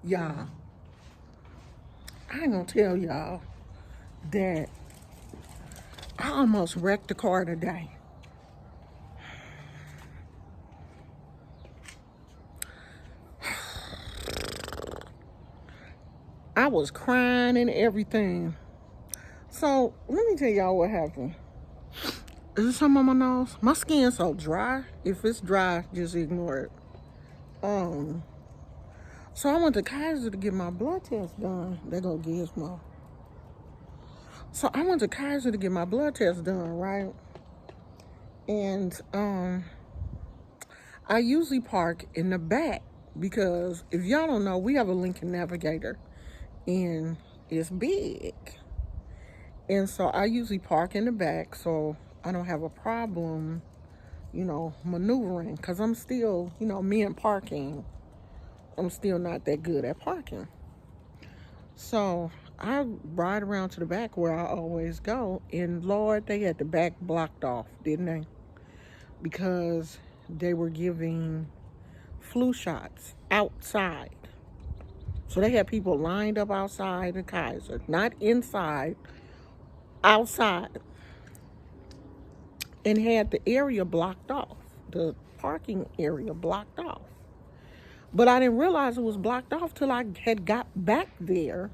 Y'all, I ain't gonna tell y'all that I almost wrecked the car today. I was crying and everything. So let me tell y'all what happened. Is it something on my nose? My skin's so dry. If it's dry, just ignore it. Um, so I went to Kaiser to get my blood test done. They go Gizmo. So I went to Kaiser to get my blood test done, right? And I usually park in the back because if y'all don't know, we have a Lincoln Navigator and it's big. And so I usually park in the back so I don't have a problem, maneuvering because I'm still, me and parking, I'm still not that good at parking. So I ride around to the back where I always go, and Lord, they had the back blocked off, didn't they? Because they were giving flu shots outside. So they had people lined up outside the Kaiser, not inside, outside, and had the area blocked off, the parking area blocked off. But I didn't realize it was blocked off till I had got back there.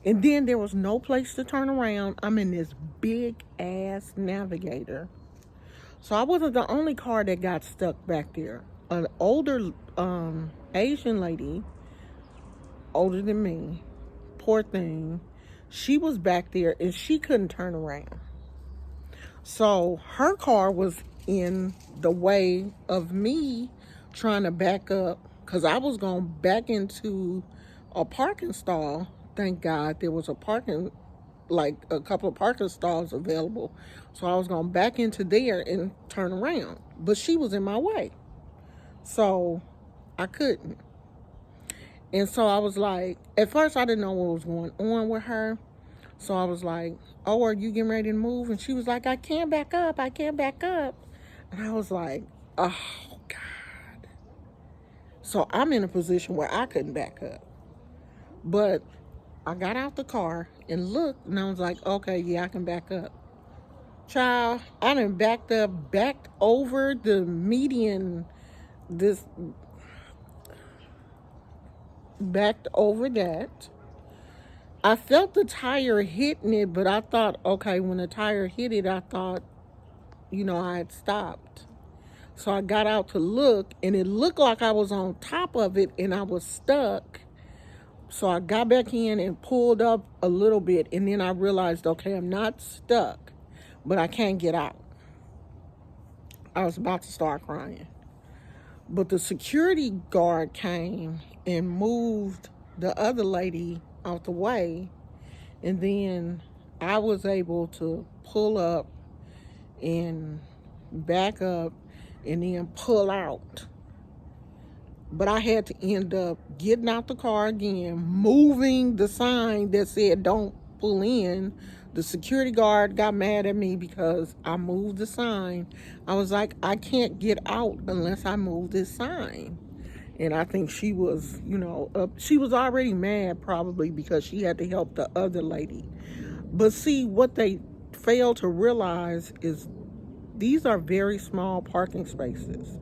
And then there was no place to turn around. I'm in this big ass Navigator. So I wasn't the only car that got stuck back there. An older Asian lady, older than me, poor thing, she was back there and she couldn't turn around. So her car was in the way of me trying to back up because I was going back into a parking stall. Thank God there was like a couple of parking stalls available. So I was going back into there and turn around. But she was in my way. So I couldn't. And so I was like, at first I didn't know what was going on with her. So I was like, oh, are you getting ready to move? And she was like, I can't back up. I can't back up. And I was like, oh, God. So I'm in a position where I couldn't back up. But I got out the car and looked, and I was like, okay, yeah, I can back up. Child, I done backed over the median, this, backed over that. I felt the tire hitting it, but I thought, okay, when the tire hit it, I thought, I had stopped. So I got out to look, and it looked like I was on top of it and I was stuck. So I got back in and pulled up a little bit, and then I realized, okay, I'm not stuck, but I can't get out. I was about to start crying. But the security guard came and moved the other lady out the way, and then I was able to pull up and back up and then pull out. But I had to end up getting out the car again, moving the sign that said don't pull in. The security guard got mad at me because I moved the sign. I was like, I can't get out unless I move this sign. And I think she was, she was already mad probably because she had to help the other lady. But see, what they fail to realize is these are very small parking spaces.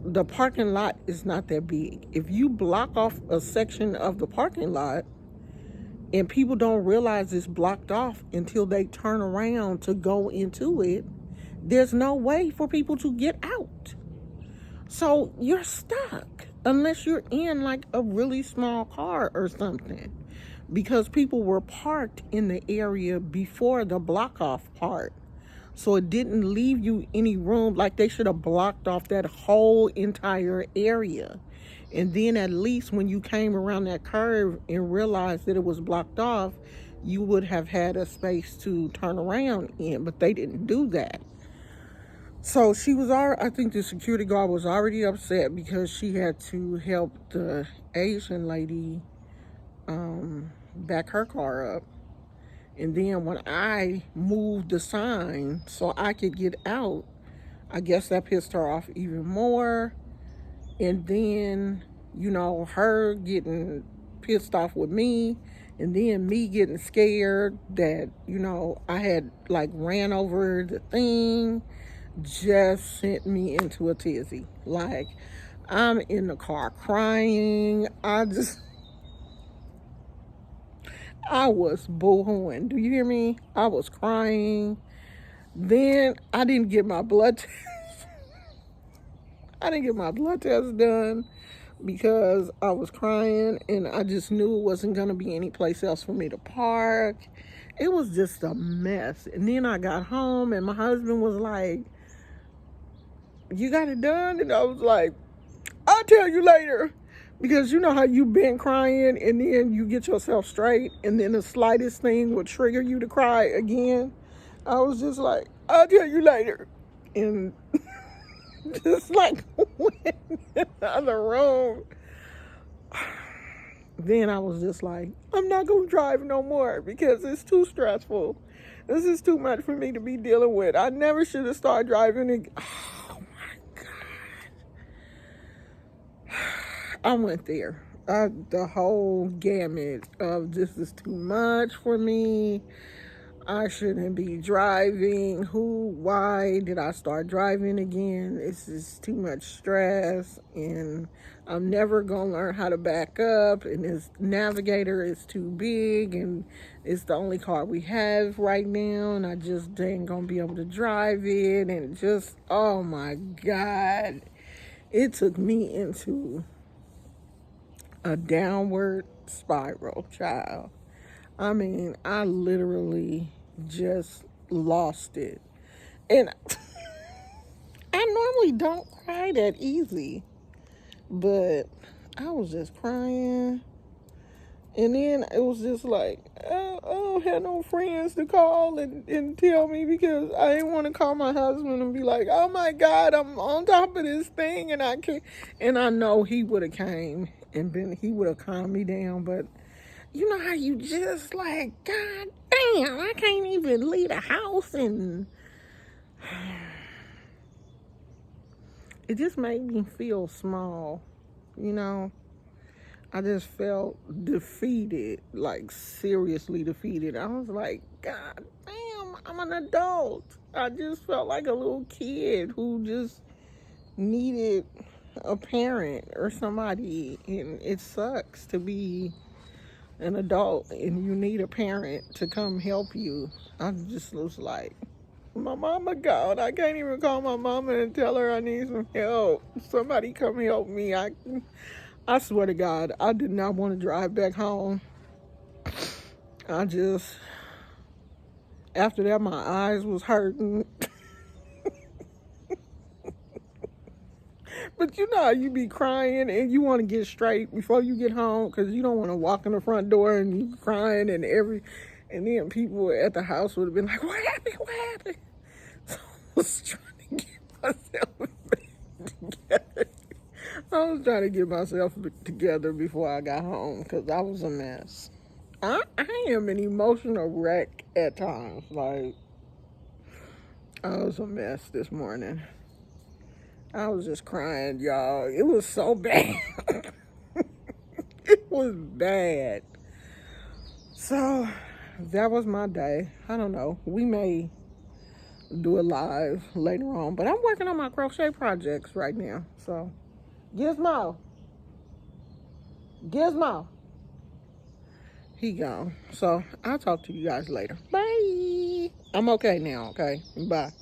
The parking lot is not that big. If you block off a section of the parking lot and people don't realize it's blocked off until they turn around to go into it, there's no way for people to get out. So you're stuck unless you're in like a really small car or something, because people were parked in the area before the block off part. So it didn't leave you any room. Like they should have blocked off that whole entire area. And then at least when you came around that curve and realized that it was blocked off, you would have had a space to turn around in. But they didn't do that. So I think the security guard was already upset because she had to help the Asian lady back her car up. And then when I moved the sign so I could get out, I guess that pissed her off even more. And then you know, her getting pissed off with me, and then me getting scared that, you know, I had like ran over the thing, just sent me into a tizzy. Like, I'm in the car crying. I was boohooing. Do you hear me? I was crying. Then I didn't get my blood test. I didn't get my blood test done because I was crying, and I just knew it wasn't going to be any place else for me to park. It was just a mess. And then I got home, and my husband was like, "You got it done?" And I was like, "I'll tell you later." Because you know how you've been crying, and then you get yourself straight, and then the slightest thing will trigger you to cry again. I was just like, "I'll tell you later." And just like went in the other room. Then I was just like, I'm not going to drive no more because it's too stressful. This is too much for me to be dealing with. I never should have started driving again. Oh my God. I went there. The whole gamut of this is too much for me. I shouldn't be driving. Why did I start driving again? This is too much stress, and I'm never going to learn how to back up, and this Navigator is too big, and it's the only car we have right now, and I just ain't going to be able to drive it, and just, oh my God. It took me into a downward spiral, child. I mean, I literally just lost it. And I normally don't cry that easy, but I was just crying. And then it was just like, I don't have no friends to call and tell me, because I didn't want to call my husband and be like, oh my God, I'm on top of this thing and I can't. And I know he would have came and he would have calmed me down, but you know how you just like, God damn, I can't even leave the house, and it just made me feel small, you know. I just felt defeated, like seriously defeated. I was like, God damn, I'm an adult. I just felt like a little kid who just needed a parent or somebody, and it sucks to be an adult and you need a parent to come help you. I just was like, my mama gone. I can't even call my mama and tell her I need some help. Somebody come help me. I swear to God, I did not want to drive back home. I just, after that, my eyes was hurting. But you know how you be crying and you want to get straight before you get home, because you don't want to walk in the front door and you crying, and then people at the house would have been like, what happened? What happened? So I was trying to get myself together. I was trying to get myself together before I got home, because I was a mess. I am an emotional wreck at times. Like, I was a mess this morning. I was just crying, y'all. It was so bad. It was bad. So that was my day. I don't know. We may do it live later on, but I'm working on my crochet projects right now. So, Gizmo. He gone. So I'll talk to you guys later. Bye. I'm okay now, okay? Bye.